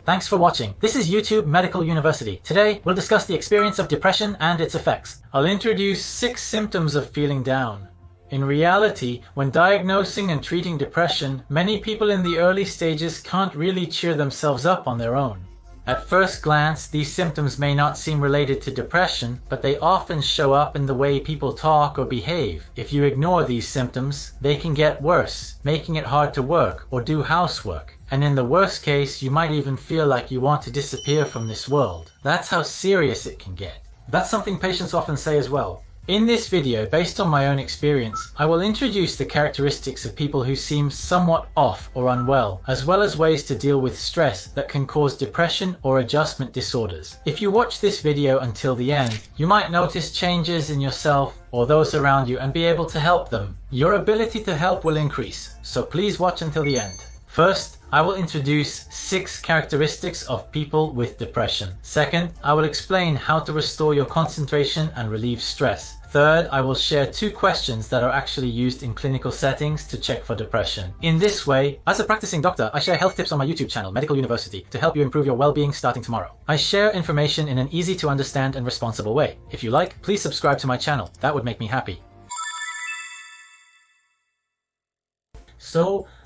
Thanks for watching. This is YouTube Medical University. Today, we'll discuss the experience of depression and its effects. I'll introduce 6 symptoms of feeling down. In reality, when diagnosing and treating depression, many people in the early stages can't really cheer themselves up on their own. At first glance, these symptoms may not seem related to depression, but they often show up in the way people talk or behave. If you ignore these symptoms, they can get worse, making it hard to work or do housework. And in the worst case, you might even feel like you want to disappear from this world. That's how serious it can get. That's something patients often say as well. In this video, based on my own experience, I will introduce the characteristics of people who seem somewhat off or unwell, as well as ways to deal with stress that can cause depression or adjustment disorders. If you watch this video until the end, you might notice changes in yourself or those around you and be able to help them. Your ability to help will increase, so please watch until the end. First, I will introduce 6 characteristics of people with depression. Second, I will explain how to restore your concentration and relieve stress. Third, I will share 2 questions that are actually used in clinical settings to check for depression. In this way, as a practicing doctor, I share health tips on my YouTube channel, Medical University, to help you improve your well-being starting tomorrow. I share information in an easy to understand and responsible way. If you like, please subscribe to my channel. That would make me happy.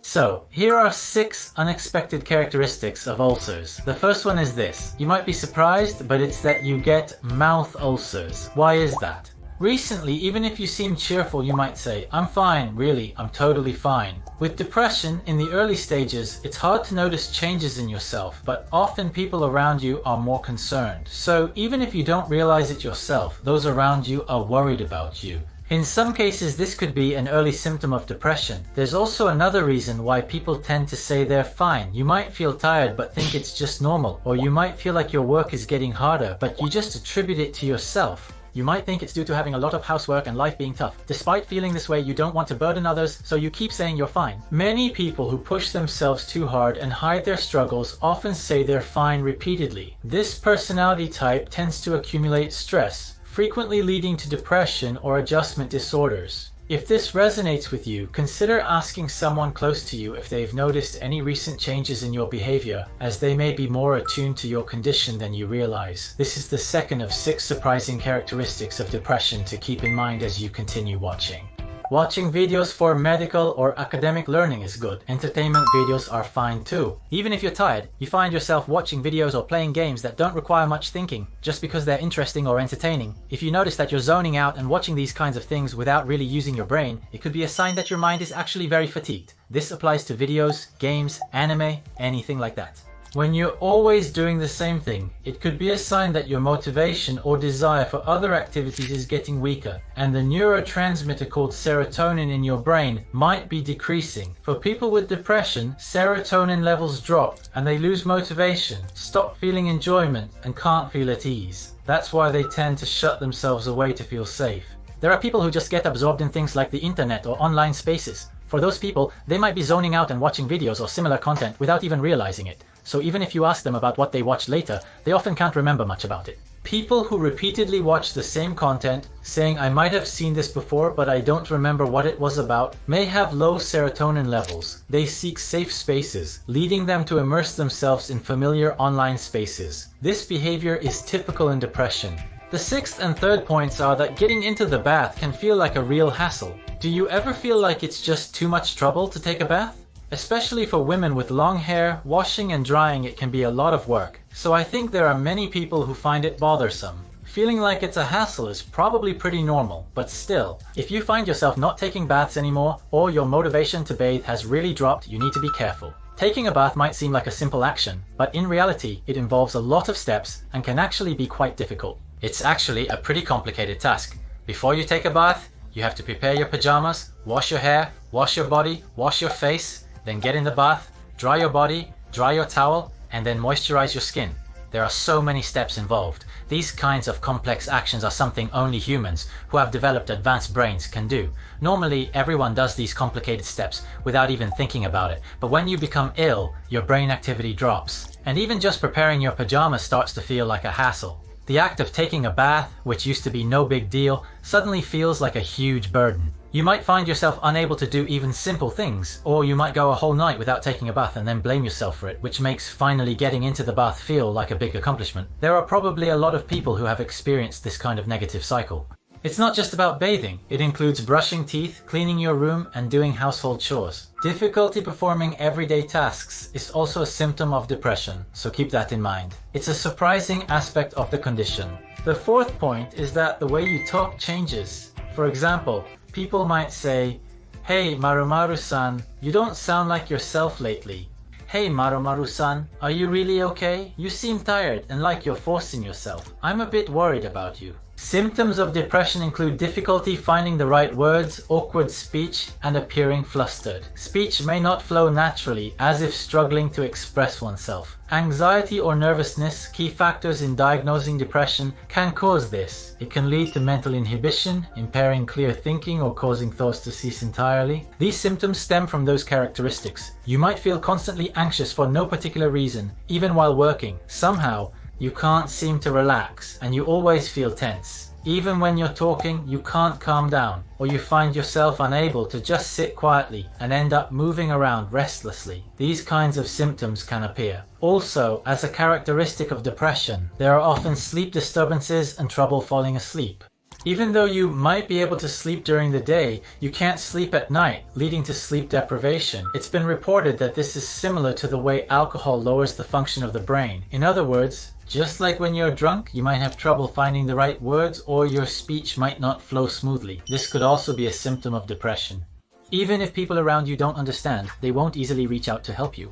So, here are 6 unexpected characteristics of ulcers. The first one is this. You might be surprised, but it's that you get mouth ulcers. Why is that? Recently, even if you seem cheerful, you might say, "I'm fine, really, I'm totally fine." With depression, in the early stages, it's hard to notice changes in yourself, but often people around you are more concerned. So, even if you don't realize it yourself, those around you are worried about you. In some cases, this could be an early symptom of depression. There's also another reason why people tend to say they're fine. You might feel tired but think it's just normal, or you might feel like your work is getting harder, but you just attribute it to yourself. You might think it's due to having a lot of housework and life being tough. Despite feeling this way, you don't want to burden others, so you keep saying you're fine. Many people who push themselves too hard and hide their struggles often say they're fine repeatedly. This personality type tends to accumulate stress, frequently leading to depression or adjustment disorders. If this resonates with you, consider asking someone close to you if they've noticed any recent changes in your behavior, as they may be more attuned to your condition than you realize. This is the second of 6 surprising characteristics of depression to keep in mind as you continue watching. Watching videos for medical or academic learning is good. Entertainment videos are fine too. Even if you're tired, you find yourself watching videos or playing games that don't require much thinking, just because they're interesting or entertaining. If you notice that you're zoning out and watching these kinds of things without really using your brain, it could be a sign that your mind is actually very fatigued. This applies to videos, games, anime, anything like that. When you're always doing the same thing, it could be a sign that your motivation or desire for other activities is getting weaker, and the neurotransmitter called serotonin in your brain might be decreasing. For people with depression, serotonin levels drop and they lose motivation, stop feeling enjoyment, and can't feel at ease. That's why they tend to shut themselves away to feel safe. There are people who just get absorbed in things like the internet or online spaces. For those people, they might be zoning out and watching videos or similar content without even realizing it. So even if you ask them about what they watched later, they often can't remember much about it. People who repeatedly watch the same content, saying "I might have seen this before, but I don't remember what it was about," may have low serotonin levels. They seek safe spaces, leading them to immerse themselves in familiar online spaces. This behavior is typical in depression. The 6th and 3rd points are that getting into the bath can feel like a real hassle. Do you ever feel like it's just too much trouble to take a bath? Especially for women with long hair, washing and drying it can be a lot of work. So I think there are many people who find it bothersome. Feeling like it's a hassle is probably pretty normal, but still, if you find yourself not taking baths anymore, or your motivation to bathe has really dropped, you need to be careful. Taking a bath might seem like a simple action, but in reality, it involves a lot of steps and can actually be quite difficult. It's actually a pretty complicated task. Before you take a bath, you have to prepare your pajamas, wash your hair, wash your body, wash your face, then get in the bath, dry your body, dry your towel, and then moisturize your skin. There are so many steps involved. These kinds of complex actions are something only humans who have developed advanced brains can do. Normally, everyone does these complicated steps without even thinking about it, but when you become ill, your brain activity drops. And even just preparing your pajamas starts to feel like a hassle. The act of taking a bath, which used to be no big deal, suddenly feels like a huge burden. You might find yourself unable to do even simple things, or you might go a whole night without taking a bath and then blame yourself for it, which makes finally getting into the bath feel like a big accomplishment. There are probably a lot of people who have experienced this kind of negative cycle. It's not just about bathing. It includes brushing teeth, cleaning your room, and doing household chores. Difficulty performing everyday tasks is also a symptom of depression, so keep that in mind. It's a surprising aspect of the condition. The fourth point is that the way you talk changes. For example, people might say, "Hey Marumaru-san, you don't sound like yourself lately." "Hey Marumaru-san, are you really okay? You seem tired and like you're forcing yourself. I'm a bit worried about you." Symptoms of depression include difficulty finding the right words, awkward speech, and appearing flustered. Speech may not flow naturally, as if struggling to express oneself. Anxiety or nervousness, key factors in diagnosing depression, can cause this. It can lead to mental inhibition, impairing clear thinking or causing thoughts to cease entirely. These symptoms stem from those characteristics. You might feel constantly anxious for no particular reason, even while working. Somehow, you can't seem to relax, and you always feel tense. Even when you're talking, you can't calm down, or you find yourself unable to just sit quietly and end up moving around restlessly. These kinds of symptoms can appear. Also, as a characteristic of depression, there are often sleep disturbances and trouble falling asleep. Even though you might be able to sleep during the day, you can't sleep at night, leading to sleep deprivation. It's been reported that this is similar to the way alcohol lowers the function of the brain. In other words, just like when you're drunk, you might have trouble finding the right words, or your speech might not flow smoothly. This could also be a symptom of depression. Even if people around you don't understand, they won't easily reach out to help you.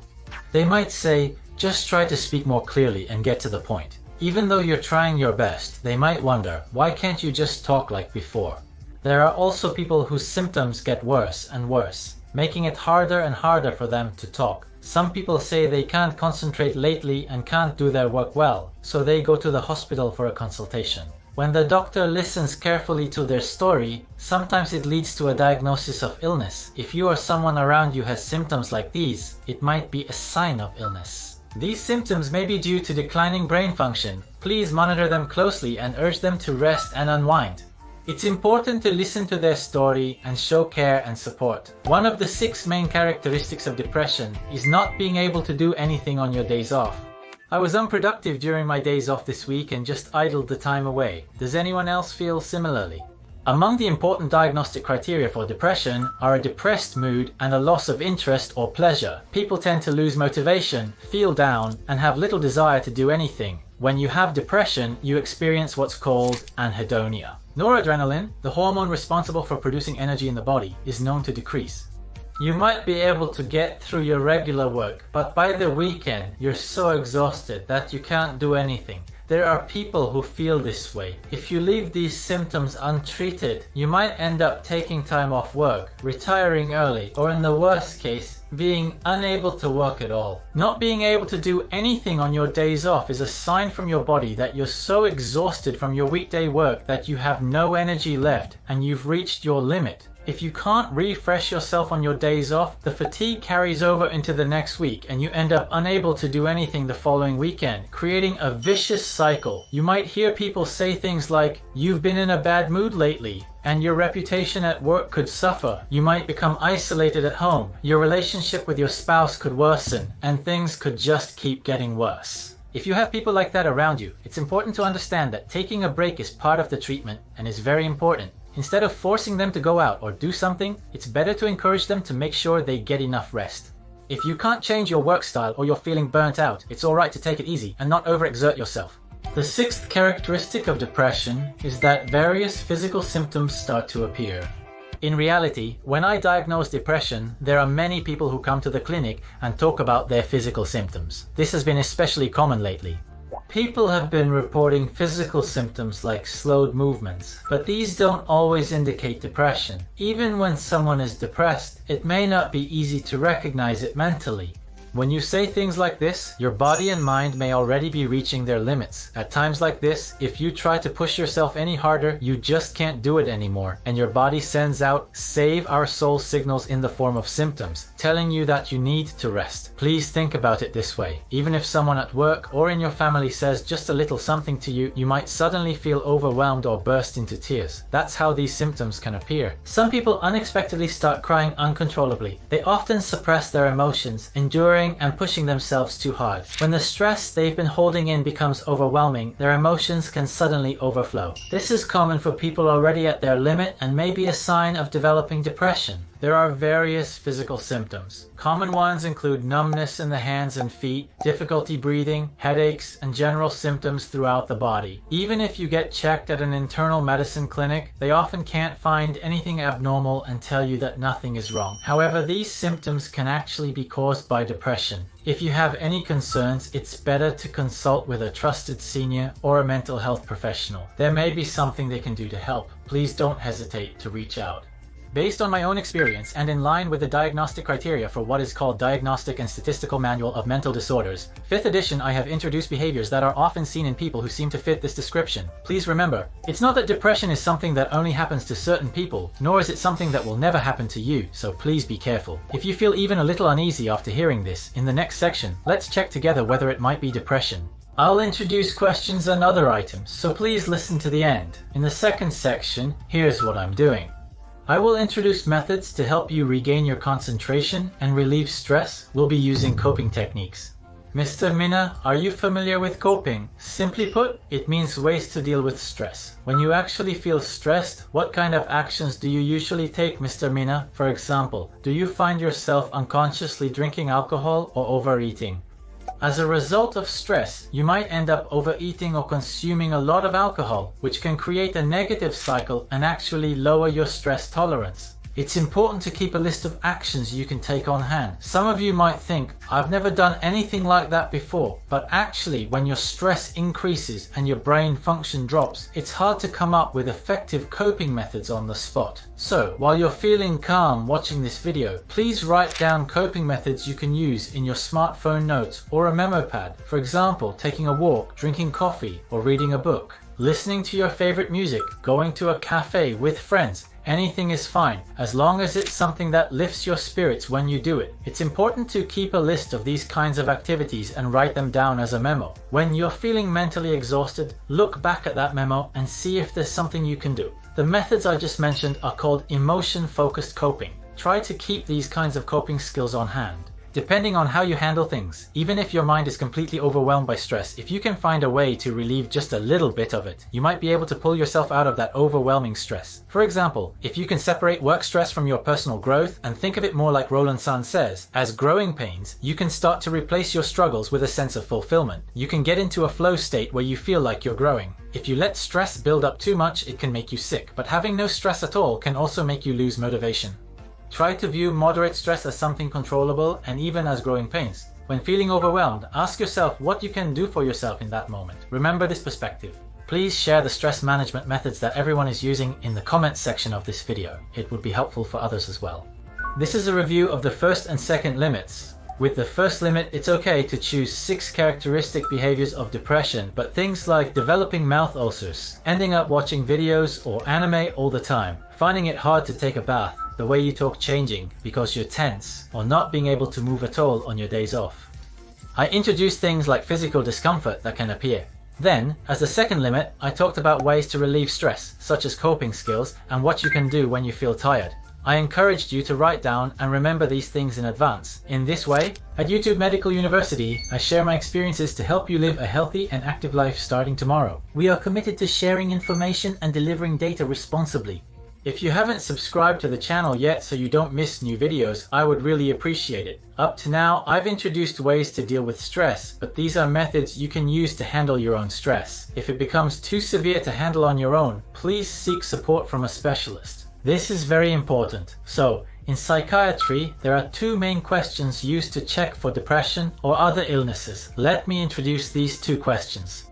They might say, "Just try to speak more clearly and get to the point." Even though you're trying your best, they might wonder, why can't you just talk like before? There are also people whose symptoms get worse and worse, making it harder and harder for them to talk. Some people say they can't concentrate lately and can't do their work well, so they go to the hospital for a consultation. When the doctor listens carefully to their story, sometimes it leads to a diagnosis of illness. If you or someone around you has symptoms like these, it might be a sign of illness. These symptoms may be due to declining brain function. Please monitor them closely and urge them to rest and unwind. It's important to listen to their story and show care and support. One of the 6 main characteristics of depression is not being able to do anything on your days off. I was unproductive during my days off this week and just idled the time away. Does anyone else feel similarly? Among the important diagnostic criteria for depression are a depressed mood and a loss of interest or pleasure. People tend to lose motivation, feel down, and have little desire to do anything. When you have depression, you experience what's called anhedonia. Noradrenaline, the hormone responsible for producing energy in the body, is known to decrease. You might be able to get through your regular work, but by the weekend, you're so exhausted that you can't do anything. There are people who feel this way. If you leave these symptoms untreated, you might end up taking time off work, retiring early, or in the worst case, being unable to work at all. Not being able to do anything on your days off is a sign from your body that you're so exhausted from your weekday work that you have no energy left and you've reached your limit. If you can't refresh yourself on your days off, the fatigue carries over into the next week and you end up unable to do anything the following weekend, creating a vicious cycle. You might hear people say things like, "You've been in a bad mood lately," and your reputation at work could suffer. You might become isolated at home. Your relationship with your spouse could worsen, and things could just keep getting worse. If you have people like that around you, it's important to understand that taking a break is part of the treatment and is very important. Instead of forcing them to go out or do something, it's better to encourage them to make sure they get enough rest. If you can't change your work style or you're feeling burnt out, it's alright to take it easy and not overexert yourself. The 6th characteristic of depression is that various physical symptoms start to appear. In reality, when I diagnose depression, there are many people who come to the clinic and talk about their physical symptoms. This has been especially common lately. People have been reporting physical symptoms like slowed movements, but these don't always indicate depression. Even when someone is depressed, it may not be easy to recognize it mentally. When you say things like this, your body and mind may already be reaching their limits. At times like this, if you try to push yourself any harder, you just can't do it anymore, and your body sends out save our soul signals in the form of symptoms, telling you that you need to rest. Please think about it this way. Even if someone at work or in your family says just a little something to you, you might suddenly feel overwhelmed or burst into tears. That's how these symptoms can appear. Some people unexpectedly start crying uncontrollably. They often suppress their emotions, enduring and pushing themselves too hard. When the stress they've been holding in becomes overwhelming, their emotions can suddenly overflow. This is common for people already at their limit and may be a sign of developing depression. There are various physical symptoms. Common ones include numbness in the hands and feet, difficulty breathing, headaches, and general symptoms throughout the body. Even if you get checked at an internal medicine clinic, they often can't find anything abnormal and tell you that nothing is wrong. However, these symptoms can actually be caused by depression. If you have any concerns, it's better to consult with a trusted senior or a mental health professional. There may be something they can do to help. Please don't hesitate to reach out. Based on my own experience and in line with the diagnostic criteria for what is called Diagnostic and Statistical Manual of Mental Disorders, 5th edition, I have introduced behaviors that are often seen in people who seem to fit this description. Please remember, it's not that depression is something that only happens to certain people, nor is it something that will never happen to you, so please be careful. If you feel even a little uneasy after hearing this, in the next section, let's check together whether it might be depression. I'll introduce questions and other items, so please listen to the end. In the second section, here's what I'm doing. I will introduce methods to help you regain your concentration and relieve stress. We'll be using coping techniques. Mr. Mina, are you familiar with coping? Simply put, it means ways to deal with stress. When you actually feel stressed, what kind of actions do you usually take, Mr. Mina? For example, do you find yourself unconsciously drinking alcohol or overeating? As a result of stress, you might end up overeating or consuming a lot of alcohol, which can create a negative cycle and actually lower your stress tolerance. It's important to keep a list of actions you can take on hand. Some of you might think, I've never done anything like that before, but actually when your stress increases and your brain function drops, it's hard to come up with effective coping methods on the spot. So, while you're feeling calm watching this video, please write down coping methods you can use in your smartphone notes or a memo pad. For example, taking a walk, drinking coffee, or reading a book. Listening to your favorite music, going to a cafe with friends. Anything is fine, as long as it's something that lifts your spirits when you do it. It's important to keep a list of these kinds of activities and write them down as a memo. When you're feeling mentally exhausted, look back at that memo and see if there's something you can do. The methods I just mentioned are called emotion-focused coping. Try to keep these kinds of coping skills on hand. Depending on how you handle things, even if your mind is completely overwhelmed by stress, if you can find a way to relieve just a little bit of it, you might be able to pull yourself out of that overwhelming stress. For example, if you can separate work stress from your personal growth and think of it more like Roland San says, as growing pains, you can start to replace your struggles with a sense of fulfillment. You can get into a flow state where you feel like you're growing. If you let stress build up too much, it can make you sick, but having no stress at all can also make you lose motivation. Try to view moderate stress as something controllable and even as growing pains. When feeling overwhelmed, ask yourself what you can do for yourself in that moment. Remember this perspective. Please share the stress management methods that everyone is using in the comments section of this video. It would be helpful for others as well. This is a review of the first and second limits. With the first limit, it's okay to choose 6 characteristic behaviors of depression, but things like developing mouth ulcers, ending up watching videos or anime all the time, finding it hard to take a bath, the way you talk changing because you're tense, or not being able to move at all on your days off. I introduced things like physical discomfort that can appear. Then, as the second limit, I talked about ways to relieve stress, such as coping skills and what you can do when you feel tired. I encouraged you to write down and remember these things in advance. In this way, at YouTube Medical University, I share my experiences to help you live a healthy and active life starting tomorrow. We are committed to sharing information and delivering data responsibly. If you haven't subscribed to the channel yet so you don't miss new videos, I would really appreciate it. Up to now, I've introduced ways to deal with stress, but these are methods you can use to handle your own stress. If it becomes too severe to handle on your own, please seek support from a specialist. This is very important. So, in psychiatry, there are 2 main questions used to check for depression or other illnesses. Let me introduce these 2 questions.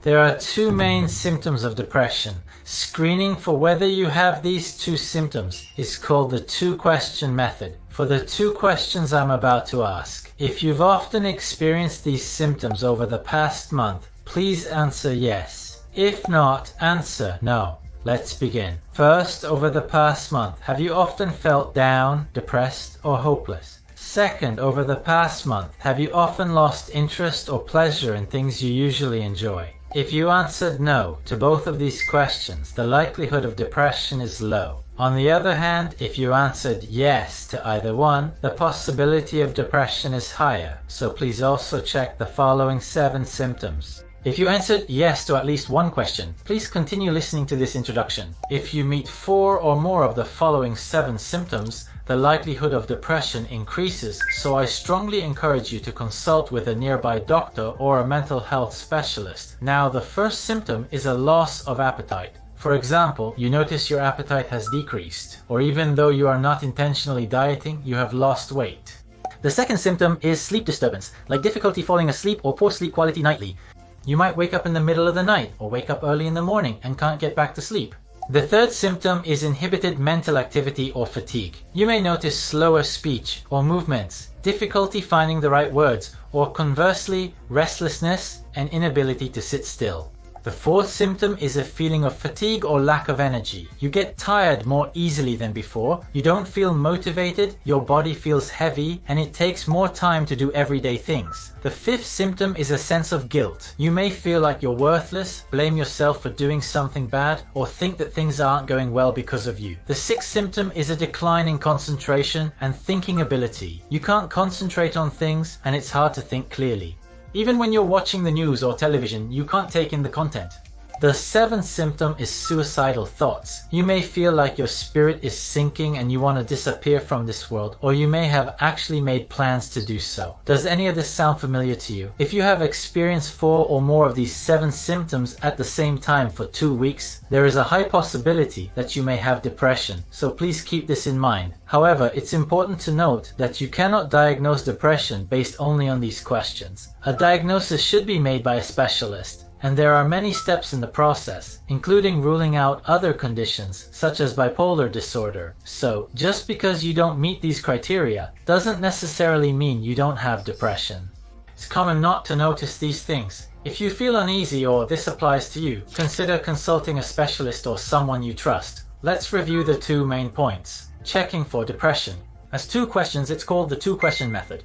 There are 2 main symptoms of depression. Screening for whether you have these 2 symptoms is called the 2-question method. For the two questions I'm about to ask, if you've often experienced these symptoms over the past month, please answer yes. If not, answer no. Let's begin. First, over the past month, have you often felt down, depressed, or hopeless? Second, over the past month, have you often lost interest or pleasure in things you usually enjoy? If you answered no to both of these questions, the likelihood of depression is low. On the other hand, if you answered yes to either one, the possibility of depression is higher, so please also check the following 7 symptoms. If you answered yes to at least one question, please continue listening to this introduction. If you meet 4 or more of the following 7 symptoms, the likelihood of depression increases, so I strongly encourage you to consult with a nearby doctor or a mental health specialist. Now, the first symptom is a loss of appetite. For example, you notice your appetite has decreased, or even though you are not intentionally dieting, you have lost weight. The second symptom is sleep disturbance, like difficulty falling asleep or poor sleep quality nightly. You might wake up in the middle of the night or wake up early in the morning and can't get back to sleep. The third symptom is inhibited mental activity or fatigue. You may notice slower speech or movements, difficulty finding the right words, or conversely, restlessness and inability to sit still. The fourth symptom is a feeling of fatigue or lack of energy. You get tired more easily than before, you don't feel motivated, your body feels heavy, and it takes more time to do everyday things. The fifth symptom is a sense of guilt. You may feel like you're worthless, blame yourself for doing something bad, or think that things aren't going well because of you. The sixth symptom is a decline in concentration and thinking ability. You can't concentrate on things, and it's hard to think clearly. Even when you're watching the news or television, you can't take in the content. The seventh symptom is suicidal thoughts. You may feel like your spirit is sinking and you want to disappear from this world, or you may have actually made plans to do so. Does any of this sound familiar to you? If you have experienced 4 or more of these 7 symptoms at the same time for 2 weeks, there is a high possibility that you may have depression, so please keep this in mind. However, it's important to note that you cannot diagnose depression based only on these questions. A diagnosis should be made by a specialist, and there are many steps in the process, including ruling out other conditions such as bipolar disorder. So, just because you don't meet these criteria doesn't necessarily mean you don't have depression. It's common not to notice these things. If you feel uneasy or this applies to you, consider consulting a specialist or someone you trust. Let's review the 2 main points. Checking for depression. As 2 questions, it's called the 2-question method.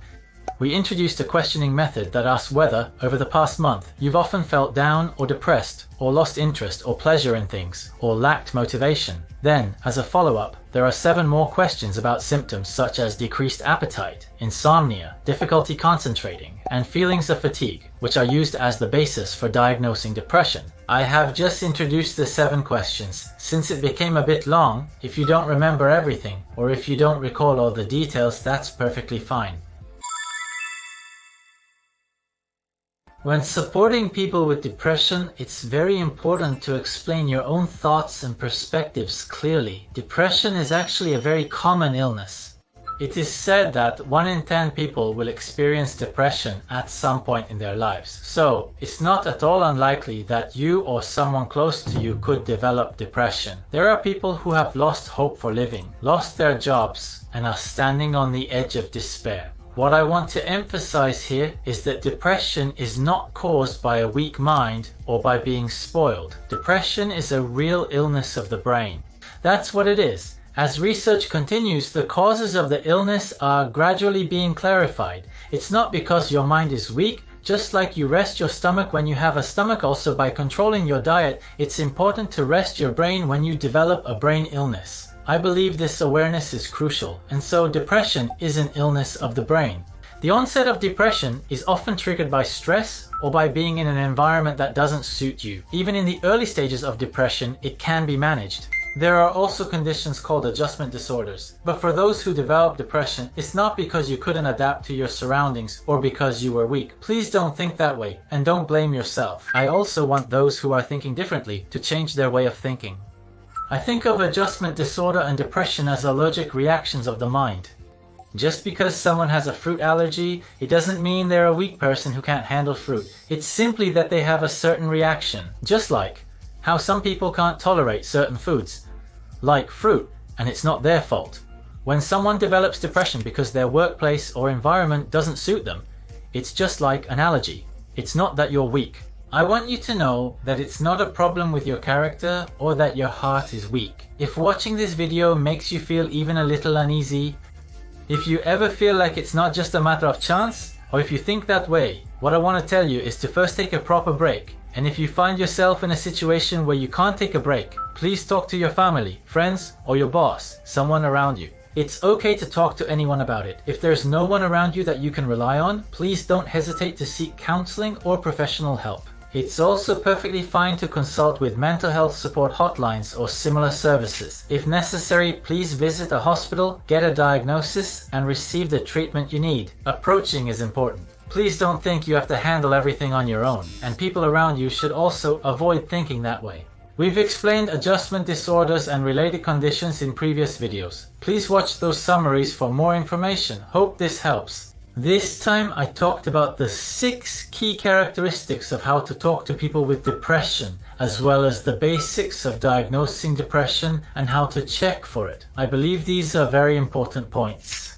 We introduced a questioning method that asks whether, over the past month, you've often felt down or depressed, or lost interest or pleasure in things, or lacked motivation. Then, as a follow-up, there are 7 more questions about symptoms such as decreased appetite, insomnia, difficulty concentrating, and feelings of fatigue, which are used as the basis for diagnosing depression. I have just introduced the 7 questions. Since it became a bit long, if you don't remember everything, or if you don't recall all the details, that's perfectly fine. When supporting people with depression, it's very important to explain your own thoughts and perspectives clearly. Depression is actually a very common illness. It is said that 1 in 10 people will experience depression at some point in their lives. So, it's not at all unlikely that you or someone close to you could develop depression. There are people who have lost hope for living, lost their jobs, and are standing on the edge of despair. What I want to emphasize here is that depression is not caused by a weak mind or by being spoiled. Depression is a real illness of the brain. That's what it is. As research continues, the causes of the illness are gradually being clarified. It's not because your mind is weak. Just like you rest your stomach when you have a stomach ulcer by controlling your diet, it's important to rest your brain when you develop a brain illness. I believe this awareness is crucial, and so depression is an illness of the brain. The onset of depression is often triggered by stress or by being in an environment that doesn't suit you. Even in the early stages of depression, it can be managed. There are also conditions called adjustment disorders, but for those who develop depression, it's not because you couldn't adapt to your surroundings or because you were weak. Please don't think that way, and don't blame yourself. I also want those who are thinking differently to change their way of thinking. I think of adjustment disorder and depression as allergic reactions of the mind. Just because someone has a fruit allergy, it doesn't mean they're a weak person who can't handle fruit. It's simply that they have a certain reaction. Just like how some people can't tolerate certain foods, like fruit, and it's not their fault. When someone develops depression because their workplace or environment doesn't suit them, it's just like an allergy. It's not that you're weak. I want you to know that it's not a problem with your character or that your heart is weak. If watching this video makes you feel even a little uneasy, if you ever feel like it's not just a matter of chance, or if you think that way, what I want to tell you is to first take a proper break. And if you find yourself in a situation where you can't take a break, please talk to your family, friends, or your boss, someone around you. It's okay to talk to anyone about it. If there's no one around you that you can rely on, please don't hesitate to seek counseling or professional help. It's also perfectly fine to consult with mental health support hotlines or similar services. If necessary, please visit a hospital, get a diagnosis, and receive the treatment you need. Approaching is important. Please don't think you have to handle everything on your own, and people around you should also avoid thinking that way. We've explained adjustment disorders and related conditions in previous videos. Please watch those summaries for more information. Hope this helps. This time I talked about the 6 key characteristics of how to talk to people with depression, as well as the basics of diagnosing depression and how to check for it. I believe these are very important points.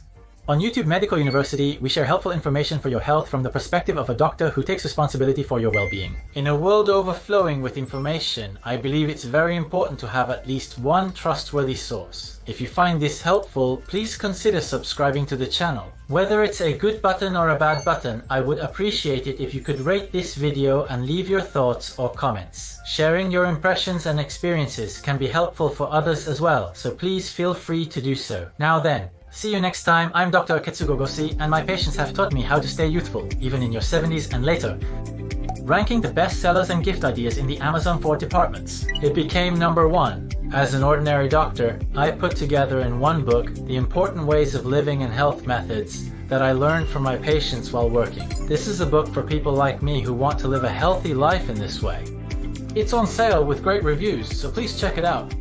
On YouTube Medical University, we share helpful information for your health from the perspective of a doctor who takes responsibility for your well-being. In a world overflowing with information, I believe it's very important to have at least one trustworthy source. If you find this helpful, please consider subscribing to the channel. Whether it's a good button or a bad button, I would appreciate it if you could rate this video and leave your thoughts or comments. Sharing your impressions and experiences can be helpful for others as well, so please feel free to do so. Now then, see you next time. I'm Dr. Ketsugo Gosi, and my patients have taught me how to stay youthful, even in your 70s and later. Ranking the best sellers and gift ideas in the Amazon 4 departments. It became number 1. As an ordinary doctor, I put together in one book the important ways of living and health methods that I learned from my patients while working. This is a book for people like me who want to live a healthy life in this way. It's on sale with great reviews, so please check it out.